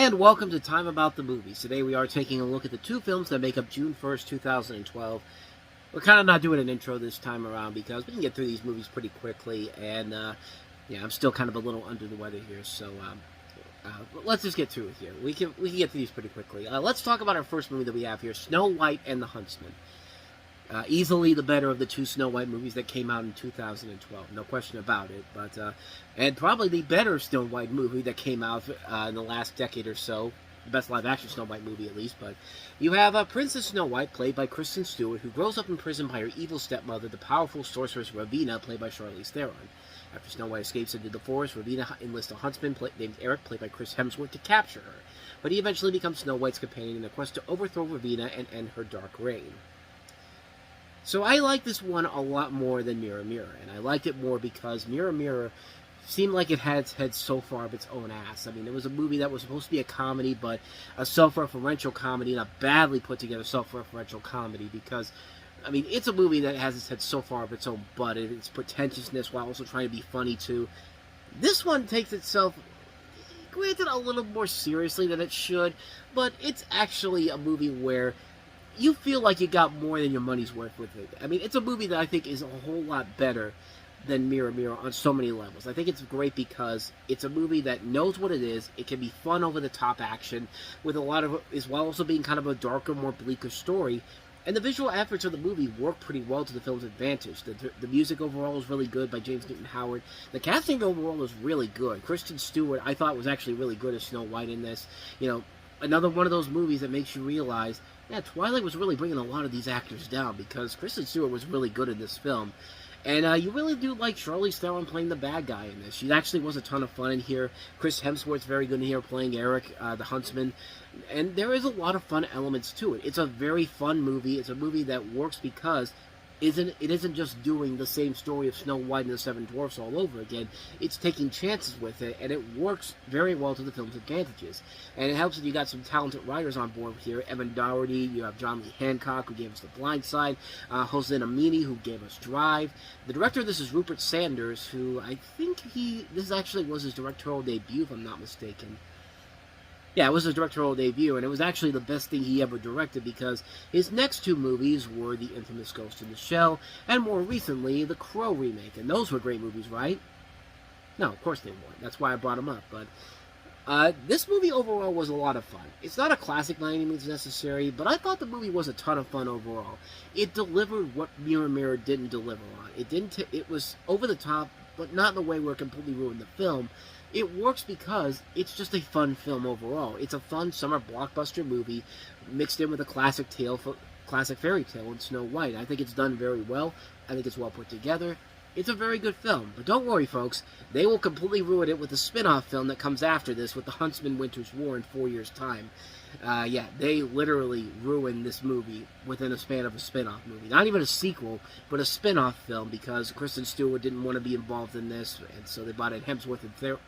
And welcome to Time About the Movies. Today we are taking a look at the two films that make up June 1st, 2012. We're kind of not doing an intro this time around because we can get through these movies pretty quickly, and yeah, I'm still kind of a little under the weather here, so let's just get through it here. We can get through these pretty quickly. Let's talk about our first movie that we have here, Snow White and the Huntsman. Easily the better of the two Snow White movies that came out in 2012, no question about it. But and probably the better Snow White movie that came out in the last decade or so, the best live-action Snow White movie at least. But you have Princess Snow White, played by Kristen Stewart, who grows up in prison by her evil stepmother, the powerful sorceress Ravenna, played by Charlize Theron. After Snow White escapes into the forest, Ravenna enlists a huntsman named Eric, played by Chris Hemsworth, to capture her. But he eventually becomes Snow White's companion in a quest to overthrow Ravenna and end her dark reign. So I like this one a lot more than Mirror Mirror, and I liked it more because Mirror Mirror seemed like it had its head so far of its own ass. I mean, it was a movie that was supposed to be a comedy, but a self-referential comedy, and a badly put-together self-referential comedy, because, I mean, it's a movie that has its head so far of its own butt, and its pretentiousness while also trying to be funny, too. This one takes itself, granted, a little more seriously than it should, but it's actually a movie where you feel like you got more than your money's worth with it. I mean, it's a movie that I think is a whole lot better than Mirror Mirror on so many levels. I think it's great because it's a movie that knows what it is. It can be fun, over-the-top action with a lot of, as well also being kind of a darker, more bleaker story. And the visual efforts of the movie work pretty well to the film's advantage. The music overall is really good by James Newton Howard. The casting overall is really good. Kristen Stewart, I thought, was actually really good as Snow White in this. You know, another one of those movies that makes you realize, yeah, Twilight was really bringing a lot of these actors down, because Kristen Stewart was really good in this film. And you really do like Charlize Theron playing the bad guy in this. She actually was a ton of fun in here. Chris Hemsworth's very good in here playing Eric, the Huntsman. And there is a lot of fun elements to it. It's a very fun movie. It's a movie that works because it isn't just doing the same story of Snow White and the Seven Dwarfs all over again. It's taking chances with it, and it works very well to the film's advantages. And it helps that you got some talented writers on board here. Evan Dougherty, you have John Lee Hancock, who gave us The Blind Side, Hossein Amini, who gave us Drive. The director of this is Rupert Sanders, who I think this actually was his directorial debut, if I'm not mistaken. Yeah, it was his directorial debut, and it was actually the best thing he ever directed, because his next two movies were the infamous Ghost in the Shell, and more recently, the Crow remake, and those were great movies, right? No, of course they weren't. That's why I brought them up, but this movie overall was a lot of fun. It's not a classic by any means necessary, but I thought the movie was a ton of fun overall. It delivered what Mirror Mirror didn't deliver on. It was over the top, but not in a way where it completely ruined the film. It works because it's just a fun film overall. It's a fun summer blockbuster movie mixed in with a classic fairy tale in Snow White. I think it's done very well. I think it's well put together. It's a very good film. But don't worry, folks. They will completely ruin it with a spin-off film that comes after this with the Huntsman Winter's War in 4 years' time. Yeah, they literally ruined this movie within a span of a spin-off movie. Not even a sequel, but a spin-off film, because Kristen Stewart didn't want to be involved in this, and so they brought in Hemsworth and Theron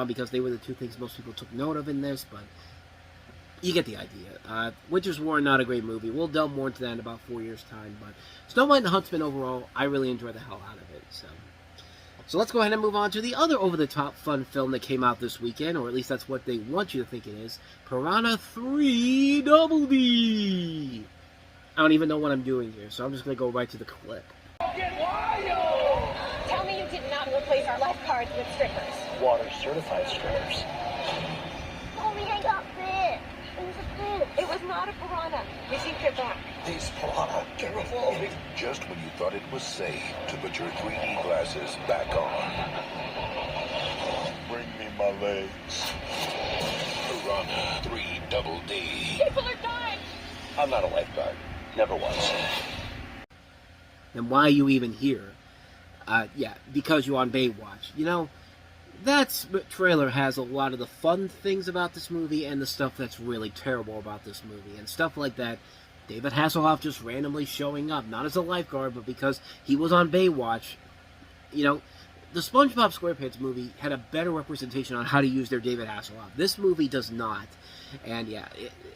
because they were the two things most people took note of in this, but you get the idea. Winter's War, not a great movie. We'll delve more into that in about 4 years' time, but Snow White and the Huntsman overall, I really enjoyed the hell out of it, So let's go ahead and move on to the other over-the-top fun film that came out this weekend, or at least that's what they want you to think it is, Pirahna 3 Double D! I don't even know what I'm doing here, so I'm just going to go right to the clip. Get wild! Tell me you did not replace our lifeguards with strippers. Water-certified strippers. Mommy, I got bit. It was a fish. It was not a piranha. Received it back. These piranha are revolving. Just when you thought it was safe to put your 3D glasses back on. Bring me my legs. Pirahna 3 Double D. People are dying. I'm not a lifeguard. Never was. And why are you even here? Yeah, because you're on Baywatch. You know, that trailer has a lot of the fun things about this movie and the stuff that's really terrible about this movie. And stuff like that, David Hasselhoff just randomly showing up, not as a lifeguard, but because he was on Baywatch. You know, the SpongeBob SquarePants movie had a better representation on how to use their David Hasselhoff. This movie does not. And yeah,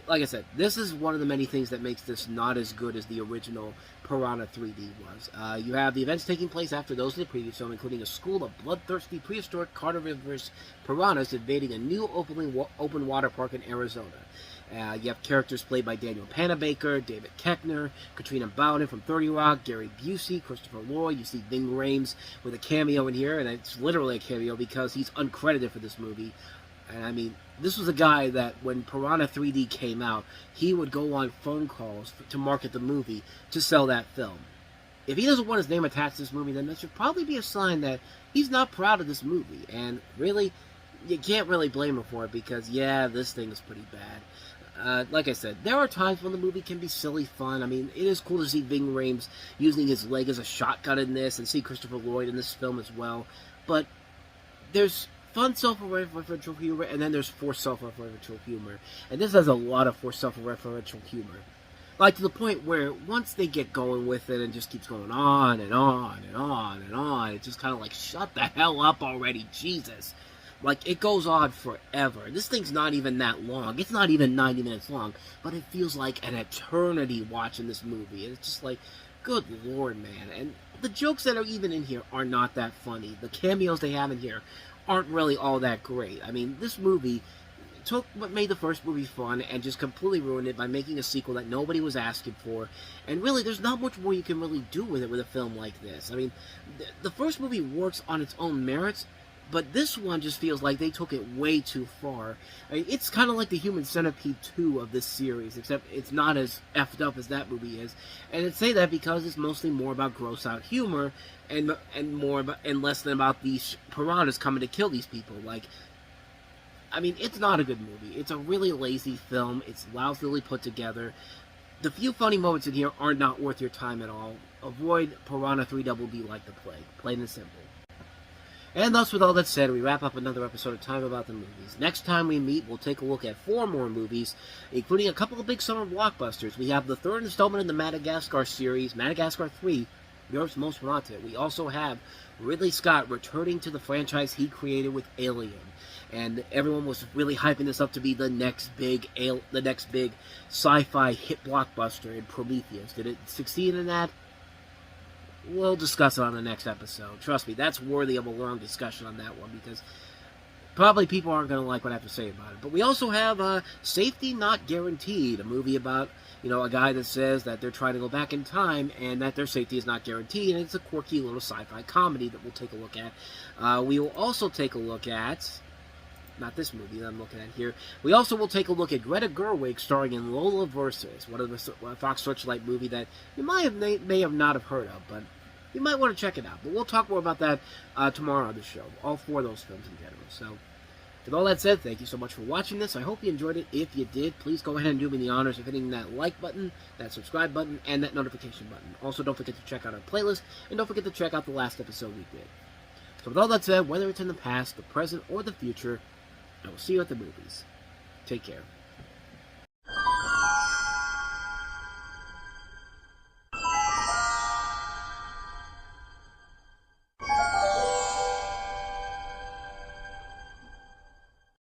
like I said, this is one of the many things that makes this not as good as the original Pirahna 3D was. You have the events taking place after those in the previous film, including a school of bloodthirsty prehistoric carnivorous piranhas invading a new open water park in Arizona. You have characters played by Daniel Panabaker, David Koechner, Katrina Bowden from 30 Rock, Gary Busey, Christopher Lloyd. You see Ving Rhames with a cameo in here, and it's literally a cameo because he's uncredited for this movie. And I mean, this was a guy that when Pirahna 3D came out, he would go on phone calls to market the movie to sell that film. If he doesn't want his name attached to this movie, then that should probably be a sign that he's not proud of this movie. And really, you can't really blame him for it because, yeah, this thing is pretty bad. Like I said, there are times when the movie can be silly fun. I mean, it is cool to see Ving Rhames using his leg as a shotgun in this and see Christopher Lloyd in this film as well. But there's fun self-referential humor, and then there's forced self-referential humor. And this has a lot of forced self-referential humor. Like, to the point where once they get going with it and just keeps going on and on and on and on, it's just kind of like, shut the hell up already, Jesus. Like, it goes on forever. This thing's not even that long. It's not even 90 minutes long, but it feels like an eternity watching this movie. It's just like, good lord, man. And the jokes that are even in here are not that funny. The cameos they have in here aren't really all that great. I mean, this movie took what made the first movie fun and just completely ruined it by making a sequel that nobody was asking for. And really, there's not much more you can really do with it with a film like this. I mean, the first movie works on its own merits, but this one just feels like they took it way too far. I mean, it's kind of like the Human Centipede 2 of this series, except it's not as effed up as that movie is. And I say that because it's mostly more about gross-out humor and less than about these piranhas coming to kill these people. Like, I mean, it's not a good movie. It's a really lazy film. It's lousily put together. The few funny moments in here are not worth your time at all. Avoid Pirahna 3DD like the plague. Plain and simple. And thus, with all that said, we wrap up another episode of Time About the Movies. Next time we meet, we'll take a look at 4 more movies, including a couple of big summer blockbusters. We have the 3rd installment in the Madagascar series, Madagascar 3, Europe's Most Wanted. We also have Ridley Scott returning to the franchise he created with Alien. And everyone was really hyping this up to be the next big sci-fi hit blockbuster in Prometheus. Did it succeed in that? We'll discuss it on the next episode. Trust me, that's worthy of a long discussion on that one, because probably people aren't going to like what I have to say about it. But we also have Safety Not Guaranteed, a movie about, a guy that says that they're trying to go back in time and that their safety is not guaranteed, and it's a quirky little sci-fi comedy that we'll take a look at. We will also take a look at, not this movie that I'm looking at here, we also will take a look at Greta Gerwig starring in Lola Versus, one of the Fox Searchlight movie that you may have not have heard of, but you might want to check it out. But we'll talk more about that tomorrow on the show. All 4 of those films in general. So, with all that said, thank you so much for watching this. I hope you enjoyed it. If you did, please go ahead and do me the honors of hitting that like button, that subscribe button, and that notification button. Also, don't forget to check out our playlist, and don't forget to check out the last episode we did. So, with all that said, whether it's in the past, the present, or the future, I will see you at the movies. Take care.